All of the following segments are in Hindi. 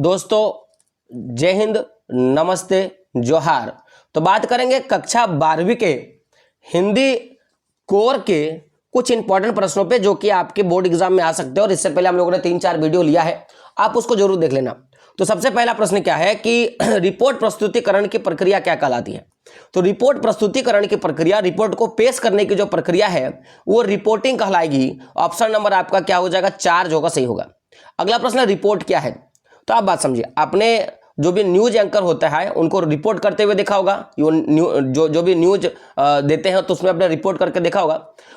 दोस्तों जय हिंद, नमस्ते, जोहार। तो बात करेंगे कक्षा 12वीं के हिंदी कोर के कुछ इंपॉर्टेंट प्रश्नों पे जो कि आपके बोर्ड एग्जाम में आ सकते हैं और इससे पहले हम लोगों ने 3-4 वीडियो लिया है, आप उसको जरूर देख लेना। तो सबसे पहला प्रश्न क्या है कि रिपोर्ट प्रस्तुतिकरण की प्रक्रिया क्या कहलाती है। तो रिपोर्ट प्रस्तुतिकरण की प्रक्रिया, रिपोर्ट को पेश करने की जो प्रक्रिया है वो रिपोर्टिंग कहलाएगी। ऑप्शन नंबर आपका क्या हो जाएगा, 4 जो होगा सही होगा। अगला प्रश्न, रिपोर्ट क्या है। तो आप बात समझिए, आपने जो भी न्यूज एंकर होता है उनको रिपोर्ट करते हुए देखा होगा, जो भी न्यूज देते हैं तो उसमें अपने रिपोर्ट करके देखा होगा।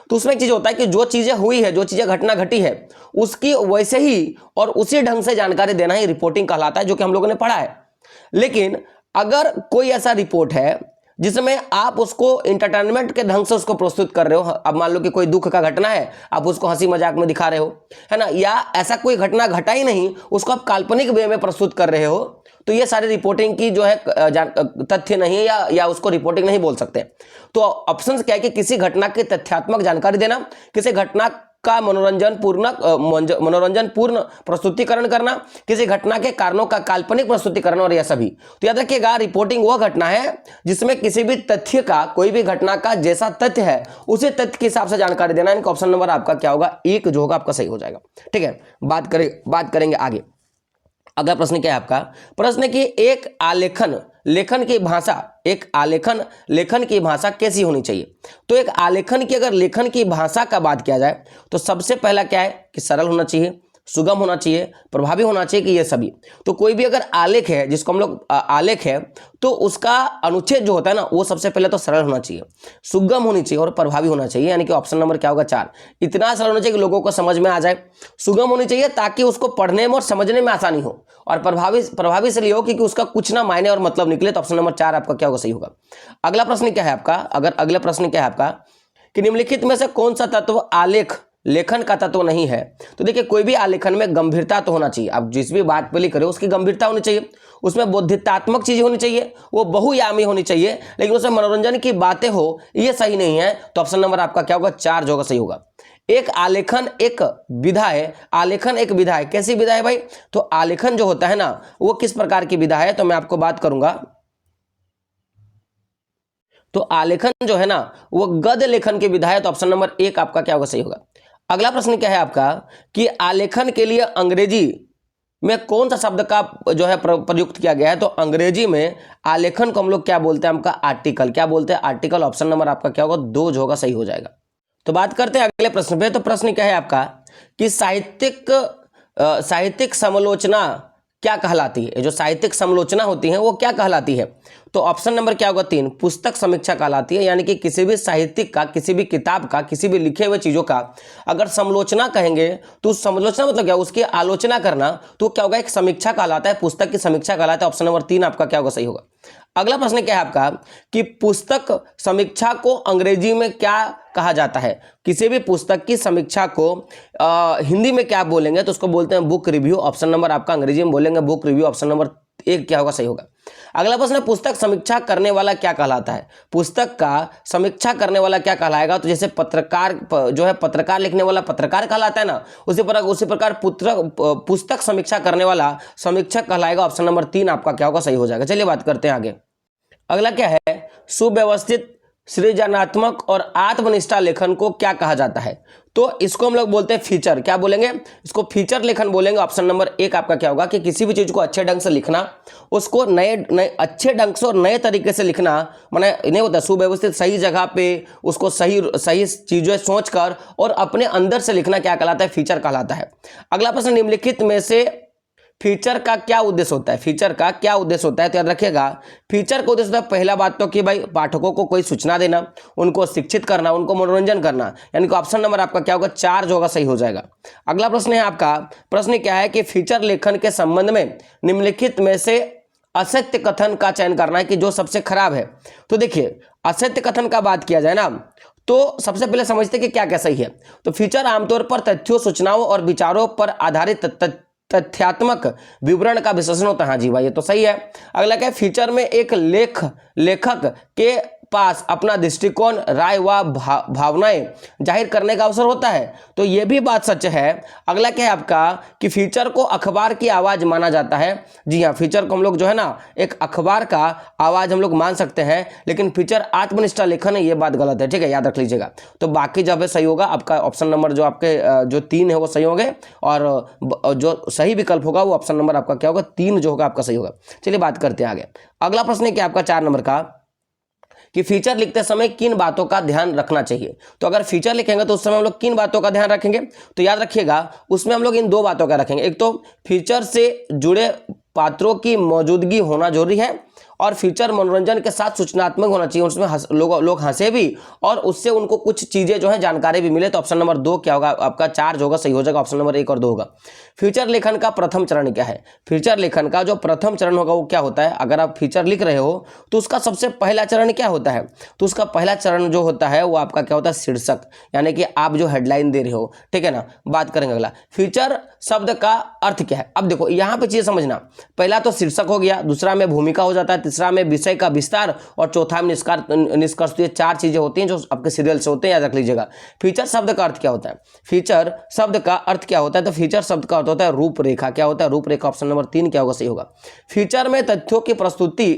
तो उसमें एक चीज होता है कि जो चीजें हुई है, जो चीजें घटना घटी है, उसकी वैसे ही और उसी ढंग से जानकारी देना ही रिपोर्टिंग कहलाता है, जो कि हम लोगों ने पढ़ा है। लेकिन अगर कोई ऐसा रिपोर्ट है जिसमें आप उसको इंटरटेनमेंट के ढंग से उसको प्रस्तुत कर रहे हो, अब मान लो कि कोई दुख का घटना है, आप उसको हंसी मजाक में दिखा रहे हो, है ना, या ऐसा कोई घटना घटा ही नहीं, उसको आप काल्पनिक वे में प्रस्तुत कर रहे हो, तो ये सारी रिपोर्टिंग की जो है तथ्य नहीं है, या उसको रिपोर्टिंग नहीं बोल सकते। तो ऑप्शन क्या है कि किसी घटना की तथ्यात्मक जानकारी देना, किसी घटना का मनोरंजन पूर्ण प्रस्तुतिकरण करना, किसी घटना के कारणों का काल्पनिक प्रस्तुतिकरण, और यह सभी। तो याद रखिएगा, रिपोर्टिंग वह घटना है जिसमें किसी भी तथ्य का, कोई भी घटना का जैसा तथ्य है उसी तथ्य के हिसाब से जानकारी देना। इनका ऑप्शन नंबर आपका क्या होगा, 1 जो होगा आपका सही हो जाएगा। ठीक है, बात करेंगे आगे। अगला प्रश्न क्या है आपका, प्रश्न की एक आलेखन लेखन की भाषा, एक आलेखन लेखन की भाषा कैसी होनी चाहिए। तो एक आलेखन की अगर लेखन की भाषा का बात किया जाए तो सबसे पहला क्या है कि सरल होना चाहिए, सुगम होना चाहिए, प्रभावी होना चाहिए, कि ये सभी। तो कोई भी अगर आलेख है, जिसको हम लोग आलेख है, तो उसका अनुच्छेद जो होता है ना, वो सबसे पहले तो सरल होना चाहिए, सुगम होनी चाहिए और प्रभावी होना चाहिए। यानी कि ऑप्शन नंबर क्या होगा, 4। इतना सरल होना चाहिए कि लोगों को समझ में आ जाए, सुगम होनी चाहिए ताकि उसको पढ़ने में और समझने में आसानी हो, और प्रभावी इसलिए हो क्योंकि उसका कुछ ना मायने और मतलब निकले। तो ऑप्शन नंबर 4 आपका क्या होगा, सही होगा। अगला प्रश्न क्या है आपका, अगला प्रश्न क्या है आपका कि निम्नलिखित में से कौन सा तत्व आलेख लेखन का तत्व नहीं है। तो देखिए, कोई भी आलेखन में गंभीरता तो होना चाहिए। आप जिस भी बात पे लिख रहे हो उसकी गंभीरता होनी चाहिए, उसमें बोधितात्मक चीजें होनी चाहिए, वो बहुयामी होनी चाहिए, लेकिन उसमें मनोरंजन की बातें हो, ये सही नहीं है। तो ऑप्शन नंबर आपका क्या होगा, 4 जो होगा सही होगा। एक आलेखन एक विधा है, आलेखन एक विधा है। कैसी विधा है भाई, तो आलेखन जो होता है ना, वो किस प्रकार की विधा है, तो मैं आपको बात करूंगा। तो आलेखन जो है ना, वो गद्य लेखन की विधा है। तो ऑप्शन नंबर 1 आपका क्या होगा, सही होगा। अगला प्रश्न क्या है आपका कि आलेखन के लिए अंग्रेजी में कौन सा शब्द का जो है प्रयुक्त किया गया है। तो अंग्रेजी में आलेखन को हम लोग क्या बोलते हैं, आपका आर्टिकल। क्या बोलते हैं, आर्टिकल। ऑप्शन नंबर आपका क्या होगा, 2 जो होगा सही हो जाएगा। तो बात करते हैं अगले प्रश्न पे। तो प्रश्न क्या है आपका कि साहित्यिक समालोचना क्या कहलाती है। जो साहित्यिक समालोचना होती है वो क्या कहलाती है। तो ऑप्शन नंबर क्या होगा, 3, पुस्तक समीक्षा कहलाती है। यानी कि किसी भी साहित्यिक का, किसी भी किताब का, किसी भी लिखे हुए चीजों का अगर समालोचना कहेंगे तो समालोचना मतलब क्या, उसकी आलोचना करना, तो क्या होगा, एक समीक्षा कहलाता है, पुस्तक की समीक्षा कहलाता है। ऑप्शन नंबर 3 आपका क्या होगा, सही होगा। अगला प्रश्न क्या है आपका कि पुस्तक समीक्षा को अंग्रेजी में क्या कहा जाता है। किसी भी पुस्तक की समीक्षा को हिंदी में क्या बोलेंगे, तो उसको बोलते हैं बुक रिव्यू। ऑप्शन नंबर आपका अंग्रेजी में बोलेंगे बुक रिव्यू। ऑप्शन नंबर 1 क्या होगा, सही होगा। अगला प्रश्न है, पुस्तक समीक्षा करने वाला क्या कहलाता है। पुस्तक का समीक्षा करने वाला क्या कहलाएगा। तो जैसे पत्रकार जो है, पत्रकार लिखने वाला पत्रकार कहलाता है ना, उसी प्रकार पुस्तक समीक्षा करने वाला समीक्षक कहलाएगा। ऑप्शन नंबर 3 आपका क्या होगा, सही हो जाएगा। चलिए बात करते हैं आगे। अगला क्या है, सुव्यवस्थित, सृजनात्मक और आत्मनिष्ठा लेखन को क्या कहा जाता है। तो इसको हम लोग बोलते हैं फीचर। क्या बोलेंगे, इसको फीचर लेखन बोलेंगे। ऑप्शन नंबर 1 आपका क्या होगा कि किसी भी चीज को अच्छे ढंग से लिखना, उसको नए अच्छे ढंग से और नए तरीके से लिखना, माने नहीं होता सुव्यवस्थित, सही जगह पे उसको सही चीजें सोचकर और अपने अंदर से लिखना क्या कहलाता है, फीचर कहलाता है। अगला प्रश्न, निम्नलिखित में से फीचर का क्या उद्देश्य होता है। फीचर का क्या उद्देश्य होता है, तो याद रखिएगा, फीचर का उद्देश्य होता है पहला बात तो कि भाई पाठकों को कोई सूचना देना, उनको शिक्षित करना, उनको मनोरंजन करना। यानी कि ऑप्शन नंबर आपका क्या होगा, 4 जो होगा सही हो जाएगा। अगला प्रश्न है आपका, प्रश्न क्या है कि फीचर लेखन के संबंध में निम्नलिखित में से असत्य कथन का चयन करना है कि जो सबसे खराब है। तो देखिए, असत्य कथन का बात किया जाए ना, तो सबसे पहले समझते कि क्या क्या सही है। तो फीचर आमतौर पर तथ्यों, सूचनाओं और विचारों पर आधारित तथ्यात्मक विवरण का विश्लेषण होता है। हाँ जी भाई, ये तो सही है। अगला क्या है, फीचर में एक लेखक के पास अपना दृष्टिकोण, राय व भावनाएं जाहिर करने का अवसर होता है। तो यह भी बात सच है। अगला क्या है आपका कि फीचर को अखबार की आवाज माना जाता है। जी हाँ, फीचर को हम लोग जो है ना एक अखबार का आवाज हम लोग मान सकते हैं, लेकिन फीचर आत्मनिष्ठ लेखन है, ये बात गलत है। ठीक है, याद रख लीजिएगा। तो बाकी जब सही होगा आपका ऑप्शन नंबर जो आपके जो 3 है वो सही होंगे, और जो सही विकल्प होगा वो ऑप्शन नंबर आपका क्या होगा 3 जो होगा आपका सही होगा। चलिए बात करते हैं आगे। अगला प्रश्न है क्या आपका 4 नंबर का कि फीचर लिखते समय किन बातों का ध्यान रखना चाहिए। तो अगर फीचर लिखेंगे तो उस समय हम लोग किन बातों का ध्यान रखेंगे, तो याद रखिएगा उसमें हम लोग इन 2 बातों का रखेंगे। एक तो फीचर से जुड़े पात्रों की मौजूदगी होना जरूरी है, और फीचर मनोरंजन के साथ सूचनात्मक होना चाहिए, उसमें लोग हंसे भी और उससे उनको कुछ चीजें जो है जानकारी भी मिले। तो ऑप्शन नंबर 2 क्या होगा आपका 4 जो होगा सही हो जाएगा, ऑप्शन नंबर 1 और 2 होगा। फीचर लेखन का प्रथम चरण क्या है। फीचर लेखन का जो प्रथम चरण होगा वो क्या होता है। अगर आप फीचर लिख रहे हो तो उसका सबसे पहला चरण क्या होता है, तो उसका पहला चरण जो होता है वो आपका क्या होता है शीर्षक, यानी कि आप जो हेडलाइन दे रहे हो। ठीक है ना, बात करेंगे अगला फीचर शब्द का अर्थ क्या है। अब देखो यहाँ पे चीज समझना, पहला तो शीर्षक हो गया, दूसरा में भूमिका हो जाता है, तीसरा में विषय का विस्तार, और चौथा में निष्कर्ष। तो ये 4 चीजें होती हैं जो आपके सीरियल से होते हैं, याद रख लीजिएगा। फीचर शब्द का अर्थ क्या होता है। फीचर शब्द का अर्थ क्या होता है, तो फीचर शब्द का अर्थ होता है रूपरेखा। क्या होता है रूपरेखा, ऑप्शन नंबर 3 क्या होगा सही होगा। फीचर में तथ्यों की प्रस्तुति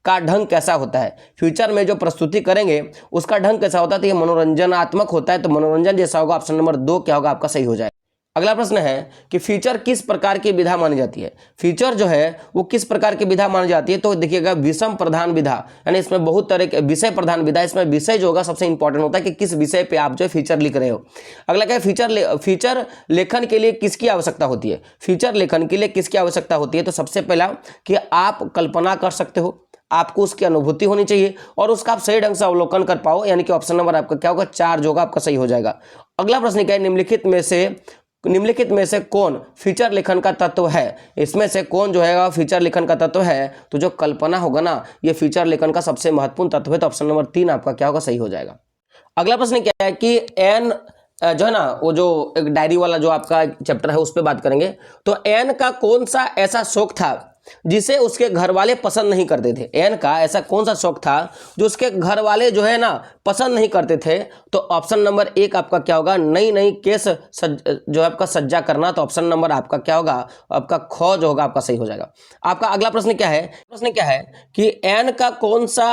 का ढंग कैसा होता है। फ्यूचर में जो प्रस्तुति करेंगे उसका ढंग कैसा होता है, तो ये मनोरंजनात्मक होता है, तो मनोरंजन जैसा होगा, ऑप्शन नंबर 2 क्या होगा आपका सही हो जाए। अगला प्रश्न है कि फीचर किस प्रकार की विधा मानी जाती है। फीचर जो है वो किस प्रकार की विधा मानी जाती है, तो देखिएगा विषम प्रधान विधा, यानी इसमें बहुत तरह के विषय प्रधान विधा। इसमें विषय जो होगा सबसे इंपॉर्टेंट होता है कि किस विषय पे आप जो है फीचर लिख रहे हो। अगला क्या है फीचर लेखन के लिए किसकी आवश्यकता होती है। फीचर लेखन के लिए किसकी आवश्यकता होती है, तो सबसे पहला कि आप कल्पना कर सकते हो, आपको उसकी अनुभूति होनी चाहिए, और उसका आप सही ढंग से अवलोकन कर पाओ, यानी कि ऑप्शन नंबर आपका क्या होगा 4 जो होगा आपका सही हो जाएगा। अगला प्रश्न क्या है निम्नलिखित में से कौन फीचर लेखन का तत्व है। इसमें से कौन जो है फीचर लेखन का तत्व है, तो जो कल्पना होगा ना ये फीचर लेखन का सबसे महत्वपूर्ण तत्व है, तो ऑप्शन नंबर 3 आपका क्या होगा सही हो जाएगा। अगला प्रश्न क्या है कि एन जो है ना वो जो एक डायरी वाला जो आपका चैप्टर है उस पर बात करेंगे। तो एन का कौन सा ऐसा शौक था जिसे उसके घर वाले पसंद नहीं करते थे। एन का ऐसा कौन सा शौक था जो उसके घर वाले जो है ना पसंद नहीं करते थे, तो ऑप्शन नंबर 1 आपका क्या होगा नई नई केस जो है आपका सज्जा करना, तो ऑप्शन नंबर आपका क्या होगा आपका ख जो होगा आपका सही हो जाएगा। आपका अगला प्रश्न क्या है कि एन का कौन सा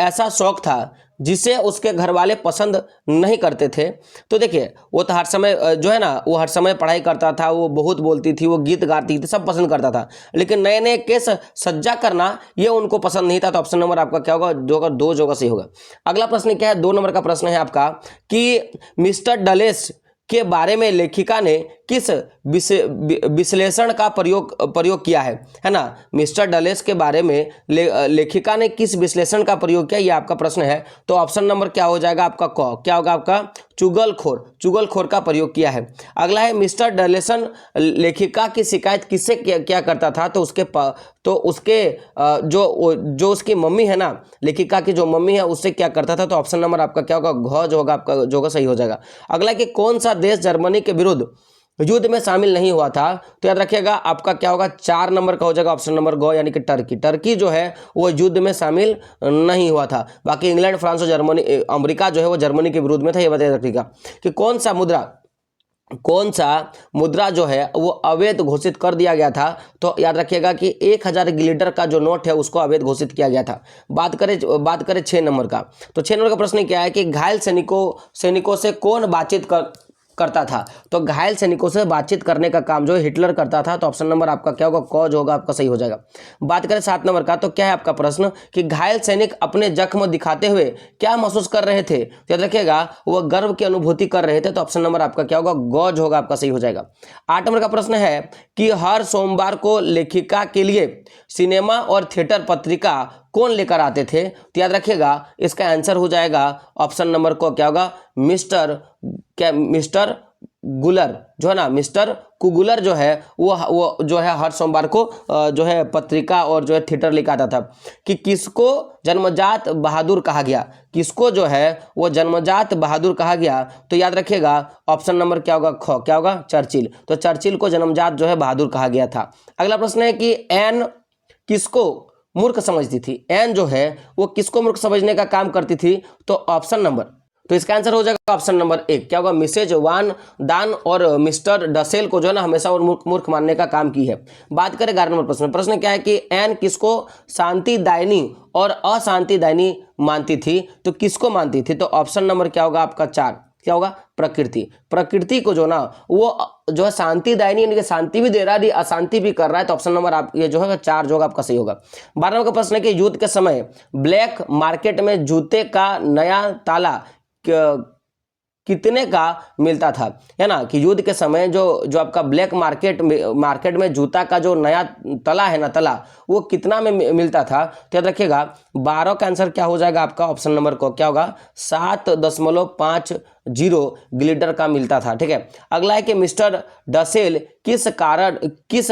ऐसा शौक था जिसे उसके घर वाले पसंद नहीं करते थे। तो देखिए वो तो हर समय जो है ना वो हर समय पढ़ाई करता था, वो बहुत बोलती थी, वो गीत गाती थी, सब पसंद करता था, लेकिन नए नए केस सज्जा करना ये उनको पसंद नहीं था, तो ऑप्शन नंबर आपका क्या होगा 2 जो होगा सही होगा। अगला प्रश्न क्या है 2 नंबर का प्रश्न है आपका कि मिस्टर डलेस के बारे में लेखिका ने किस विश्लेषण का प्रयोग किया है ना। मिस्टर डलेस के बारे में लेखिका ने किस विश्लेषण का प्रयोग किया, ये आपका प्रश्न है, तो ऑप्शन नंबर क्या हो जाएगा आपका क, क्या होगा आपका चुगलखोर का प्रयोग किया है। अगला है मिस्टर डलेसन लेखिका की शिकायत किससे क्या करता था, तो उसके जो उसकी मम्मी है ना, लेखिका की जो मम्मी है उससे क्या करता था, तो ऑप्शन नंबर आपका क्या होगा घ जो होगा आपका जो होगा सही हो जाएगा। अगला कि कौन सा देश जर्मनी के विरुद्ध युद्ध में शामिल नहीं हुआ था, तो याद रखिएगा आपका क्या होगा 4 नंबर का हो जाएगा ऑप्शन नंबर ग, यानी कि टर्की जो है वो युद्ध में शामिल नहीं हुआ था। बाकी इंग्लैंड, फ्रांस और जर्मनी, अमेरिका जो है वो जर्मनी के विरुद्ध में था। ये बताया रखिएगा कि कौन सा मुद्रा जो है वो अवैध घोषित कर दिया गया था, तो याद रखिएगा कि 1000 गिल्डर का जो नोट है उसको अवैध घोषित किया गया था। बात करें 6 नंबर का, तो 6 नंबर का प्रश्न क्या है कि घायल सैनिकों से कौन बातचीत करता था, तो घायल सैनिकों से बातचीत करने का काम जो है हिटलर करता था, तो ऑप्शन नंबर आपका क्या होगा क जो होगा आपका सही हो जाएगा। बात करें 7 नंबर का, तो क्या है आपका प्रश्न कि घायल सैनिक अपने जख्म दिखाते हुए क्या महसूस कर रहे थे, तो याद रखिएगा वह गर्व की अनुभूति कर रहे थे, तो ऑप्शन नंबर आपका क्या होगा ग जो होगा आपका सही हो जाएगा। 8 नंबर का प्रश्न है कि हर सोमवार को लेखिका के लिए सिनेमा और थिएटर पत्रिका कौन लेकर आते थे, तो याद रखिएगा इसका आंसर हो जाएगा ऑप्शन नंबर को क्या होगा मिस्टर गुलर जो है ना, मिस्टर कुगुलर जो है वो जो है हर सोमवार को जो है पत्रिका और जो है थिएटर लेकर आता था। कि किसको जन्मजात बहादुर कहा गया, किसको जो है वो जन्मजात बहादुर कहा गया, तो याद रखिएगा ऑप्शन नंबर क्या होगा ख, क्या होगा चर्चिल, तो चर्चिल को जन्मजात जो है बहादुर कहा गया था। अगला प्रश्न है कि एन किसको मूर्ख समझती थी, एन जो है वो किसको मूर्ख समझने का काम करती थी, तो ऑप्शन नंबर, तो इसका आंसर हो जाएगा ऑप्शन नंबर 1। क्या होगा, मिसेज वान दान और मिस्टर डसेल को जो है ना हमेशा और मूर्ख मानने का काम की है। बात करें 11 नंबर प्रश्न। प्रश्न क्या है कि एन किसको शांतिदायिनी और अशांतिदायिनी मानती थी, तो किसको मानती थी, तो ऑप्शन नंबर क्या होगा आपका 4, क्या होगा, प्रकृति। प्रकृति को जो ना वो जो है शांतिदायिनी यानी कि शांति भी दे रहा है, अशांति भी कर रहा है, तो ऑप्शन नंबर आप ये जो है 4 जो होगा आपका सही होगा। 12 नंबर का प्रश्न है कि युद्ध के समय ब्लैक मार्केट में जूते का नया ताला कितने का मिलता था, है ना, कि युद्ध के समय जो आपका ब्लैक मार्केट में जूता का जो नया तला है ना, तला वो कितना में मिलता था, तो याद रखिएगा 12 का आंसर क्या हो जाएगा आपका ऑप्शन नंबर को क्या होगा 7.50 ग्लिटर का मिलता था। ठीक है, अगला है कि मिस्टर डसेल किस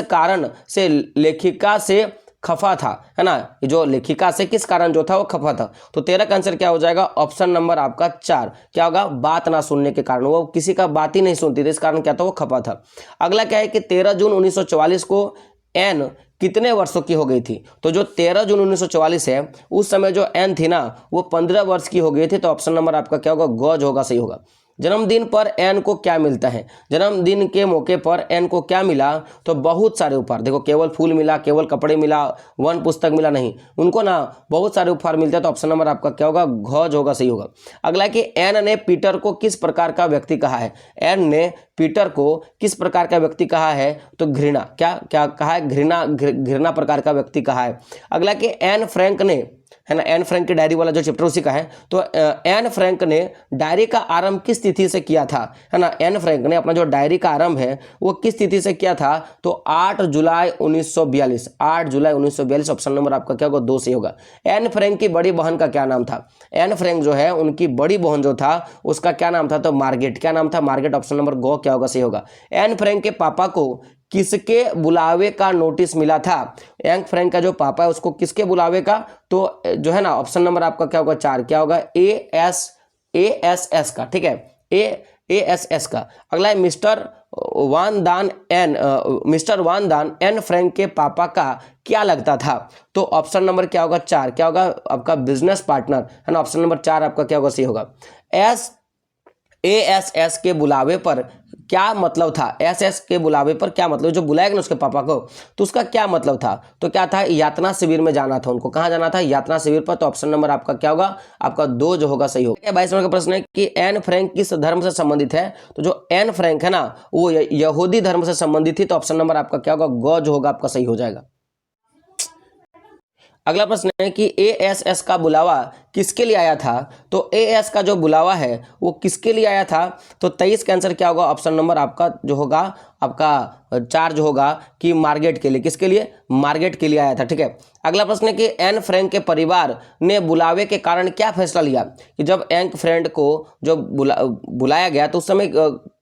कारण से लेखिका से खफा था, है ना, जो लेखिका से किस कारण जो था वो खफा था, तो 13 का आंसर क्या हो जाएगा ऑप्शन नंबर आपका 4, क्या होगा, बात ना सुनने के कारण, वो किसी का बात ही नहीं सुनती थी, इस कारण क्या था, वो खफा था। अगला क्या है कि 13 जून 1944 को एन कितने वर्षों की हो गई थी, तो जो 13 जून 1944 है उस समय जो एन थी ना वो 15 वर्ष की हो गई थी, तो ऑप्शन नंबर आपका क्या होगा, गॉज होगा, सही होगा। जन्मदिन पर एन को क्या मिलता है, जन्मदिन के मौके पर एन को क्या मिला, तो बहुत सारे उपहार, देखो केवल फूल मिला, केवल कपड़े मिला, 1 पुस्तक मिला नहीं, उनको ना बहुत सारे उपहार मिलते हैं, तो ऑप्शन नंबर आपका क्या होगा, घोज होगा, सही होगा। अगला कि एन ने पीटर को किस प्रकार का व्यक्ति कहा है, एन ने पीटर को किस प्रकार का व्यक्ति कहा है, तो घृणा, क्या कहा है, घृणा प्रकार का व्यक्ति कहा है। अगला कि एन फ्रैंक ने, है ना, एन फ्रैंक की डायरी वाला जो चैप्टर उसी का है, तो एन फ्रैंक ने डायरी का आरंभ किस तिथि से किया था, है ना, एन फ्रैंक ने अपना जो डायरी का आरंभ है वो किस तिथि से किया था, तो 8 जुलाई 1942, 8 जुलाई 1942, ऑप्शन नंबर आपका क्या होगा, 2 से होगा। एन फ्रैंक की बड़ी बहन का क्या नाम था, एन फ्रैंक जो है उनकी बड़ी बहन जो था उसका क्या नाम था, तो मार्गेट, क्या नाम था, मार्गेट, ऑप्शन नंबर गो क्या होगा, सही होगा। एन फ्रैंक के पापा को किसके बुलावे का नोटिस मिला था, एन फ्रैंक का जो पापा है उसको किसके बुलावे का, तो जो है ना ऑप्शन नंबर आपका क्या होगा 4, क्या होगा, ASS का। ठीक है, ASS का। अगला है मिस्टर वान दान एन फ्रैंक के पापा का क्या लगता था, तो ऑप्शन नंबर क्या होगा 4, क्या होगा आपका बिजनेस पार्टनर, है ना, ऑप्शन नंबर 4 आपका क्या होगा, सही होगा। ASS के बुलावे पर क्या मतलब था, एसएस के बुलावे पर क्या मतलब, जो बुलाएगा ना उसके पापा को तो उसका क्या मतलब था, तो क्या था, यातना शिविर में जाना था उनको, कहाँ जाना था, यातना शिविर पर, तो ऑप्शन नंबर आपका क्या होगा, आपका 2 जो होगा, सही होगा। 22 नंबर का प्रश्न है कि एन फ्रैंक किस धर्म से संबंधित है, तो जो एन फ्रैंक है ना वो यहूदी धर्म से संबंधित थी, तो ऑप्शन नंबर आपका क्या होगा, गौ जो होगा आपका सही हो जाएगा। अगला प्रश्न है कि ASS का बुलावा किसके लिए आया था, तो AS का जो बुलावा है वो किसके लिए आया था, तो 23 का आंसर क्या होगा, ऑप्शन नंबर आपका जो होगा आपका 4 जो होगा कि मार्गेट के लिए, किसके लिए, मार्गेट के लिए आया था। ठीक है, अगला प्रश्न है कि एन फ्रैंक के परिवार ने बुलावे के कारण क्या फैसला लिया, कि जब एन फ्रैंक को जो बुलाया गया तो उस समय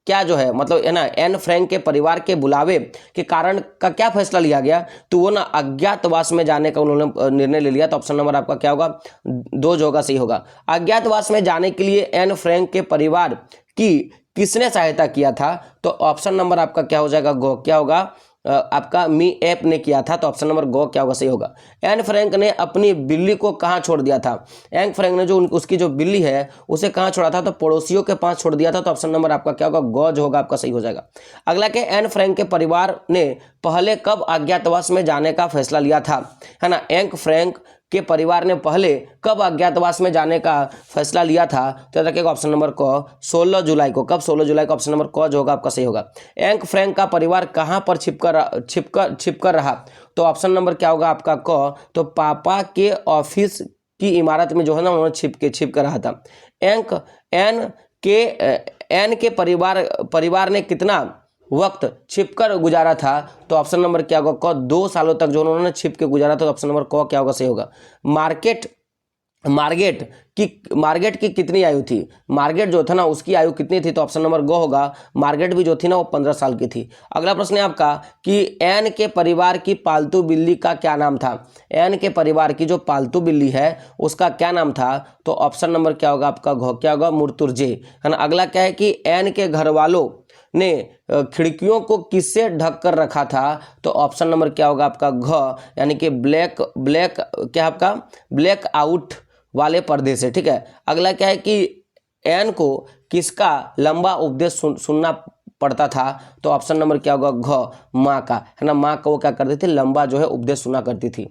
क्या जो है मतलब, है ना, एन फ्रैंक के परिवार के बुलावे के कारण का क्या फैसला लिया गया, तो वो ना अज्ञातवास में जाने का उन्होंने निर्णय ले लिया, तो ऑप्शन नंबर आपका क्या होगा, 2 जो होगा, सही होगा। अज्ञातवास में जाने के लिए एन फ्रैंक के परिवार की किसने सहायता किया था, तो ऑप्शन नंबर आपका क्या हो जाएगा, गो, क्या होगा आपका मी ऐप ने किया था, तो ऑप्शन नंबर गो क्या होगा, सही होगा। एन फ्रैंक ने अपनी बिल्ली को कहाँ छोड़ दिया था, एन फ्रैंक ने जो उसकी जो बिल्ली है उसे कहाँ छोड़ा था, तो पड़ोसियों के पास छोड़ दिया था, तो ऑप्शन नंबर आपका क्या होगा, गो जो होगा आपका सही हो जाएगा। अगला के एन फ्रैंक के परिवार ने पहले कब अज्ञातवास में जाने का फैसला लिया था, है ना, एन फ्रैंक के परिवार ने पहले कब अज्ञातवास में जाने का फैसला लिया था, तो रखिएगा ऑप्शन नंबर को 16 जुलाई को, कब 16 जुलाई को, ऑप्शन नंबर क जो होगा आपका सही होगा। एंक फ्रैंक का परिवार कहां पर छिपकर रहा, तो ऑप्शन नंबर क्या होगा आपका क, तो पापा के ऑफिस की इमारत में जो है ना उन्होंने छिप कर रहा था। एन के परिवार ने कितना वक्त छिपकर गुजारा था, तो ऑप्शन नंबर क्या होगा क, 2 सालों तक जो उन्होंने छिप के गुजारा था, तो ऑप्शन नंबर क क्या होगा सही होगा। मार्गेट की कितनी आयु थी, मार्गेट जो था ना उसकी आयु कितनी थी, तो ऑप्शन नंबर गो होगा। मार्गेट भी जो थी ना वो 15 साल की थी। अगला प्रश्न है आपका कि एन के परिवार की पालतू बिल्ली का क्या नाम था, एन के परिवार की जो पालतू बिल्ली है उसका क्या नाम था, तो ऑप्शन नंबर क्या होगा आपका घो क्या होगा, मुर्तुर्जे, है ना। अगला क्या है कि एन के घर वालों ने खिड़कियों को किससे ढक कर रखा था? तो ऑप्शन नंबर क्या होगा आपका घ, यानी कि ब्लैक ब्लैक क्या आपका ब्लैक आउट वाले पर्दे से। ठीक है, अगला क्या है कि एन को किसका लंबा उपदेश सुनना पड़ता था? तो ऑप्शन नंबर क्या होगा घ, माँ का, है ना। माँ को वो क्या करती थी? लंबा जो है उपदेश सुना करती थी।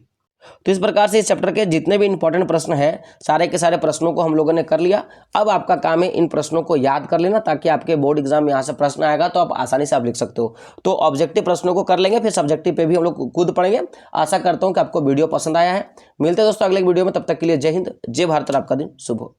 तो इस प्रकार से इस चैप्टर के जितने भी इंपॉर्टेंट प्रश्न हैं सारे के सारे प्रश्नों को हम लोगों ने कर लिया। अब आपका काम है इन प्रश्नों को याद कर लेना, ताकि आपके बोर्ड एग्जाम में यहाँ से प्रश्न आएगा तो आप आसानी से आप लिख सकते हो। तो ऑब्जेक्टिव प्रश्नों को कर लेंगे, फिर सब्जेक्टिव पे भी हम लोग खुद पढ़ेंगे। आशा करता हूँ कि आपको वीडियो पसंद आया है। मिलते हैं दोस्तों अगले वीडियो में, तब तक के लिए जय हिंद, जय भारत और आपका दिन शुभ हो।